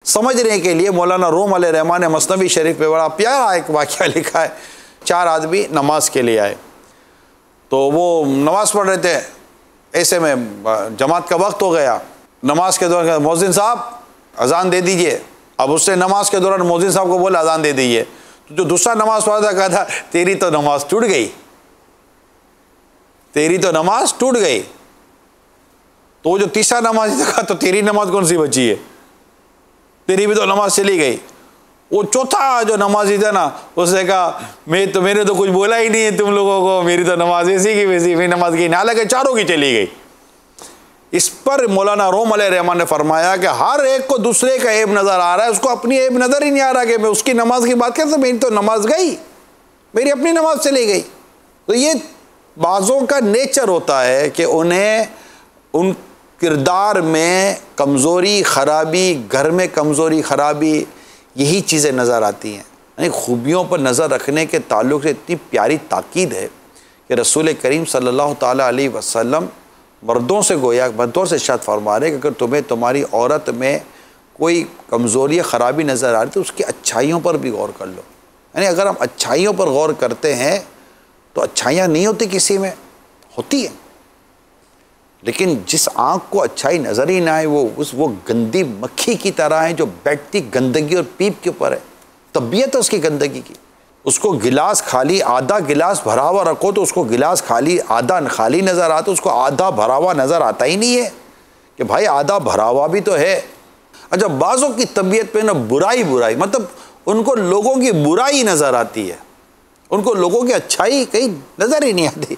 समझने के लिए मौलाना रूम अलैहिर्रहमान ने मसनवी शरीफ पे बड़ा प्यारा एक वाक़या लिखा है। 4 आदमी नमाज के लिए आए, तो वो नमाज़ पढ़ रहे थे, ऐसे में जमात का वक्त हो गया। नमाज के दौरान मौज़िन साहब अजान दे दीजिए। अब उसने नमाज के दौरान मौज़िन साहब को बोला अजान दे दीजिए, तो जो दूसरा नमाज पढ़ा था कहा था तेरी तो नमाज टूट गई, तेरी तो नमाज टूट गई। तो जो तीसरा नमाज था कहा तो तेरी नमाज कौन सी बची है, तेरी भी तो नमाज चली गई। वो चौथा जो नमाजी था ना, उसने कहा मैंने तो कुछ बोला ही नहीं है तुम लोगों को, मेरी तो नमाज ऐसी की वैसी, मेरी नमाज की, हालांकि चारों की चली गई। इस पर मौलाना रूम अलैहिर्रहमान ने फरमाया कि हर एक को दूसरे का ऐब नज़र आ रहा है, उसको अपनी ऐब नज़र ही नहीं आ रहा कि मैं उसकी नमाज की बात करता, मेरी तो नमाज गई, मेरी अपनी नमाज चली गई। तो ये बाज़ों का नेचर होता है कि उन्हें उन किरदार में कमज़ोरी ख़राबी, घर में कमज़ोरी ख़राबी, यही चीज़ें नज़र आती हैं। यानी खूबियों पर नज़र रखने के ताल्लुक़ से इतनी प्यारी ताकीद है कि रसूल करीम सल्लल्लाहु ताला अलैहि वसल्लम मर्दों से गोया मर्दों से इरशाद फरमा रहे कि अगर तुम्हें तुम्हारी औरत में कोई कमज़ोरी या ख़राबी नज़र आ रही तो उसकी अच्छाइयों पर भी गौर कर लो। यानी अगर हम अच्छाइयों पर गौर करते हैं तो अच्छाइयाँ नहीं होती, किसी में होती हैं, लेकिन जिस आँख को अच्छाई नज़र ही ना आए वो गंदी मक्खी की तरह है जो बैठती गंदगी और पीप के ऊपर है। तबीयत है उसकी गंदगी की। उसको गिलास खाली, आधा गिलास भरा हुआ रखो तो उसको गिलास खाली आधा खाली नज़र आता, उसको आधा भरा हुआ नज़र आता ही नहीं है कि भाई आधा भरा हुआ भी तो है। अच्छा, बाज़ों की तबीयत पे ना बुराई मतलब उनको लोगों की बुराई नज़र आती है, उनको लोगों की अच्छाई कहीं नज़र ही नहीं आती।